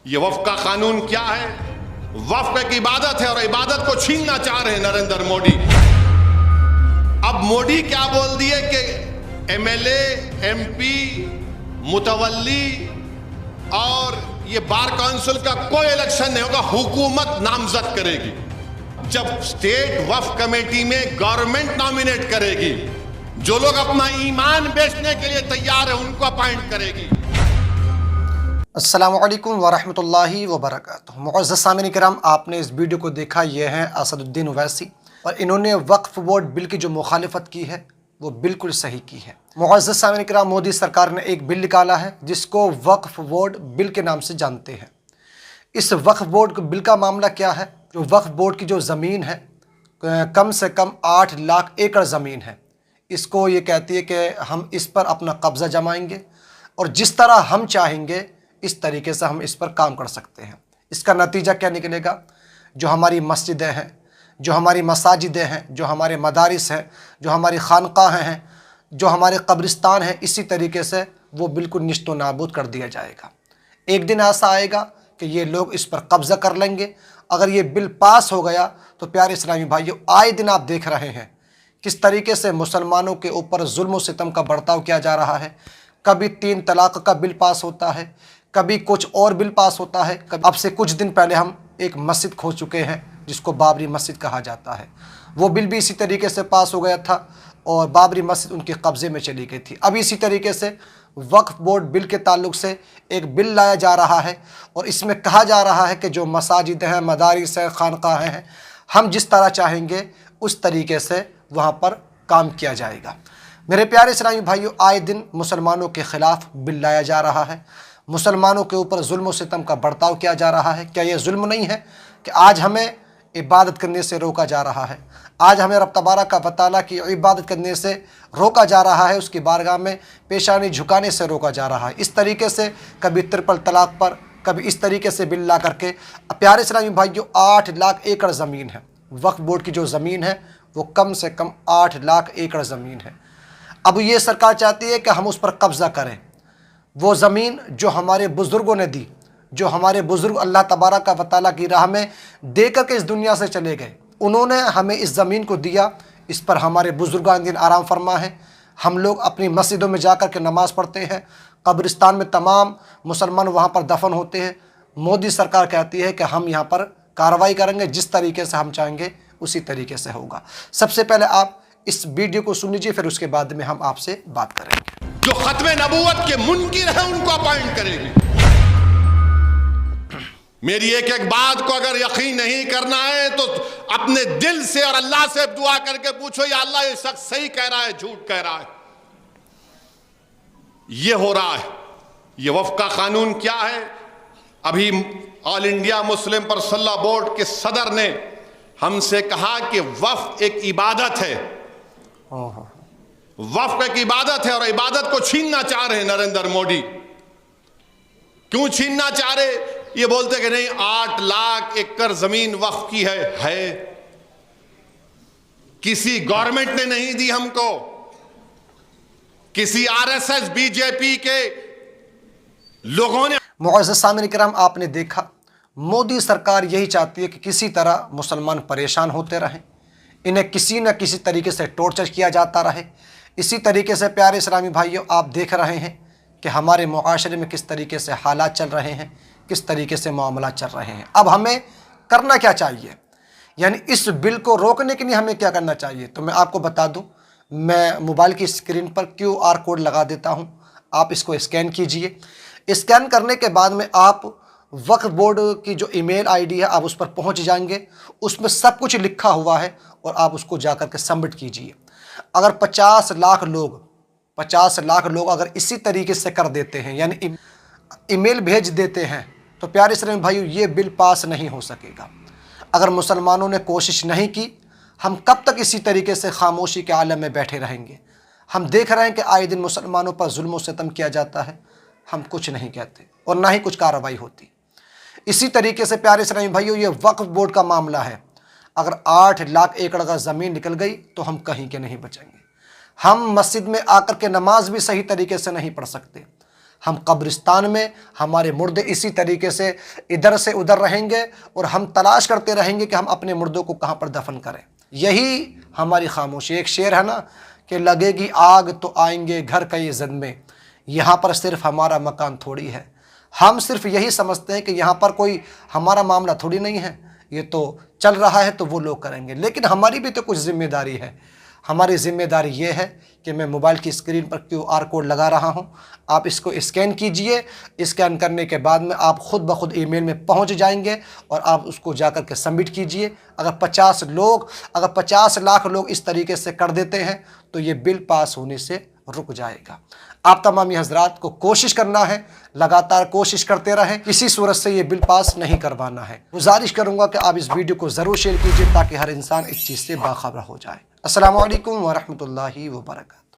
یہ وفق کا قانون کیا ہے؟ وفق ایک عبادت ہے اور عبادت کو چھیننا چاہ رہے ہیں نریندر مودی۔ اب مودی کیا بول دیے کہ M L A, M P, متولی اور یہ بار کونسل کا کوئی الیکشن نہیں ہوگا، حکومت نامزد کرے گی۔ جب اسٹیٹ وقف کمیٹی میں گورنمنٹ نامینیٹ کرے گی، جو لوگ اپنا ایمان بیچنے کے لیے تیار ہیں ان کو اپائنٹ کرے گی۔ السلام علیکم ورحمۃ اللہ وبرکاتہ۔ معزز سامعین کرام، آپ نے اس ویڈیو کو دیکھا، یہ ہیں اسد الدین اویسی، اور انہوں نے وقف بورڈ بل کی جو مخالفت کی ہے وہ بالکل صحیح کی ہے۔ معزز سامعین کرام، مودی سرکار نے ایک بل نکالا ہے جس کو وقف بورڈ بل کے نام سے جانتے ہیں۔ اس وقف بورڈ بل کا معاملہ کیا ہے؟ جو وقف بورڈ کی جو زمین ہے، کم سے کم 8 لاکھ ایکڑ زمین ہے، اس کو یہ کہتی ہے کہ ہم اس پر اپنا قبضہ جمائیں گے اور جس طرح ہم چاہیں گے اس طریقے سے ہم اس پر کام کر سکتے ہیں۔ اس کا نتیجہ کیا نکلے گا؟ جو ہماری مسجدیں ہیں، جو ہماری مساجدیں ہیں، جو ہمارے مدارس ہیں، جو ہماری خانقاہیں ہیں، جو ہمارے قبرستان ہیں، اسی طریقے سے وہ بالکل نیست و نابود کر دیا جائے گا۔ ایک دن ایسا آئے گا کہ یہ لوگ اس پر قبضہ کر لیں گے۔ اگر یہ بل پاس ہو گیا تو پیارے اسلامی بھائیو، آئے دن آپ دیکھ رہے ہیں کس طریقے سے مسلمانوں کے اوپر ظلم و ستم کا برتاؤ کیا جا رہا ہے۔ کبھی 3 طلاق کا بل پاس ہوتا ہے، کبھی کچھ اور بل پاس ہوتا ہے۔ اب سے کچھ دن پہلے ہم ایک مسجد کھو چکے ہیں جس کو بابری مسجد کہا جاتا ہے، وہ بل بھی اسی طریقے سے پاس ہو گیا تھا اور بابری مسجد ان کے قبضے میں چلی گئی تھی۔ اب اسی طریقے سے وقف بورڈ بل کے تعلق سے ایک بل لایا جا رہا ہے اور اس میں کہا جا رہا ہے کہ جو مساجد ہیں، مدارس ہیں، خانقاہیں ہیں، ہم جس طرح چاہیں گے اس طریقے سے وہاں پر کام کیا جائے گا۔ میرے پیارے اسلامی بھائیو، آئے دن مسلمانوں کے خلاف بل لایا جا رہا ہے، مسلمانوں کے اوپر ظلم و ستم کا برتاؤ کیا جا رہا ہے۔ کیا یہ ظلم نہیں ہے کہ آج ہمیں عبادت کرنے سے روکا جا رہا ہے؟ آج ہمیں رب تبارک و تعالیٰ کی عبادت کرنے سے روکا جا رہا ہے، اس کی بارگاہ میں پیشانی جھکانے سے روکا جا رہا ہے۔ اس طریقے سے کبھی ٹرپل طلاق پر، کبھی اس طریقے سے بل لا کر کے، پیارے اسلامی بھائیو، 8 لاکھ ایکڑ زمین ہے۔ وقف بورڈ کی جو زمین ہے وہ کم سے کم 8 لاکھ ایکڑ زمین ہے۔ اب یہ سرکار چاہتی ہے کہ ہم اس پر قبضہ کریں۔ وہ زمین جو ہمارے بزرگوں نے دی، جو ہمارے بزرگ اللہ تبارک و تعالیٰ کی راہ میں دے کر کے اس دنیا سے چلے گئے، انہوں نے ہمیں اس زمین کو دیا، اس پر ہمارے بزرگان دین آرام فرما ہے۔ ہم لوگ اپنی مسجدوں میں جا کر کے نماز پڑھتے ہیں، قبرستان میں تمام مسلمان وہاں پر دفن ہوتے ہیں۔ مودی سرکار کہتی ہے کہ ہم یہاں پر کارروائی کریں گے، جس طریقے سے ہم چاہیں گے اسی طریقے سے ہوگا۔ سب سے پہلے آپ اس ویڈیو کو سن لیجیے، پھر اس کے بعد میں ہم آپ سے بات کریں گے۔ جو ختم نبوت کے منکر ہیں ان کو اپائنٹ کرے گی۔ میری ایک ایک بات کو اگر یقین نہیں کرنا ہے تو اپنے دل سے اور اللہ سے دعا کر کے پوچھو، یا اللہ یہ شخص صحیح کہہ رہا ہے، جھوٹ کہہ رہا ہے۔ یہ ہو رہا ہے۔ یہ وفق کا قانون کیا ہے؟ ابھی آل انڈیا مسلم پرسنل بورڈ کے صدر نے ہم سے کہا کہ وقف ایک عبادت ہے، وقف ایک عبادت ہے اور عبادت کو چھیننا چاہ رہے ہیں نریندر مودی۔ کیوں چھیننا چاہ رہے؟ یہ بولتے کہ نہیں، 8 لاکھ ایکڑ زمین وقف کی ہے، کسی گورنمنٹ نے نہیں دی ہم کو، کسی RSS BJP کے لوگوں نے۔ معزز سامعین کرام، آپ نے دیکھا مودی سرکار یہی چاہتی ہے کہ کسی طرح مسلمان پریشان ہوتے رہیں، انہیں کسی نہ کسی طریقے سے ٹارچر کیا جاتا رہے۔ اسی طریقے سے پیارے اسلامی بھائیوں، آپ دیکھ رہے ہیں کہ ہمارے معاشرے میں کس طریقے سے حالات چل رہے ہیں، کس طریقے سے معاملات چل رہے ہیں۔ اب ہمیں کرنا کیا چاہیے؟ یعنی اس بل کو روکنے کے لیے ہمیں کیا کرنا چاہیے؟ تو میں آپ کو بتا دوں، میں موبائل کی اسکرین پر QR کوڈ لگا دیتا ہوں، آپ اس کو اسکین کیجئے۔ اسکین کرنے کے بعد میں آپ وقف بورڈ کی جو ای میل ID ہے، آپ اس پر پہنچ جائیں گے، اس میں سب کچھ لکھا ہوا ہے اور آپ اس کو جا کر کے سبمٹ کیجئے۔ اگر 50 لاکھ لوگ اگر اسی طریقے سے کر دیتے ہیں، یعنی ای میل بھیج دیتے ہیں، تو پیارے اسلامی بھائیو، یہ بل پاس نہیں ہو سکے گا۔ اگر مسلمانوں نے کوشش نہیں کی، ہم کب تک اسی طریقے سے خاموشی کے عالم میں بیٹھے رہیں گے؟ ہم دیکھ رہے ہیں کہ آئے دن مسلمانوں پر ظلم و ستم کیا جاتا ہے، ہم کچھ نہیں کہتے اور نہ ہی کچھ کارروائی ہوتی۔ اسی طریقے سے پیارے اسلامی بھائیو، یہ وقف بورڈ کا معاملہ ہے۔ اگر 8 لاکھ ایکڑ کا زمین نکل گئی تو ہم کہیں کے نہیں بچیں گے۔ ہم مسجد میں آ کر کے نماز بھی صحیح طریقے سے نہیں پڑھ سکتے، ہم قبرستان میں ہمارے مردے اسی طریقے سے ادھر سے ادھر رہیں گے اور ہم تلاش کرتے رہیں گے کہ ہم اپنے مردوں کو کہاں پر دفن کریں. یہی ہماری خاموشی. ایک شعر ہے نا کہ لگے گی آگ تو آئیں گے گھر کئی زد میں. یہاں پر صرف ہمارا مکان تھوڑی ہے. ہم صرف یہی سمجھتے ہیں کہ یہاں پر کوئی ہمارا معاملہ تھوڑی نہیں ہے, یہ تو چل رہا ہے تو وہ لوگ کریں گے. لیکن ہماری بھی تو کچھ ذمہ داری ہے. ہماری ذمہ داری یہ ہے کہ میں موبائل کی اسکرین پر QR کوڈ لگا رہا ہوں, آپ اس کو اسکین کیجئے. اسکین کرنے کے بعد میں آپ خود بخود ای میل میں پہنچ جائیں گے اور آپ اس کو جا کر کے سبمٹ کیجئے. اگر 50 لاکھ لوگ اس طریقے سے کر دیتے ہیں تو یہ بل پاس ہونے سے رک جائے گا. آپ تمامی حضرات کو کوشش کرنا ہے, لگاتار کوشش کرتے رہیں, کسی صورت سے یہ بل پاس نہیں کروانا ہے. گزارش کروں گا کہ آپ اس ویڈیو کو ضرور شیئر کیجئے تاکہ ہر انسان اس چیز سے باخبر ہو جائے. السلام علیکم ورحمۃ اللہ وبرکاتہ.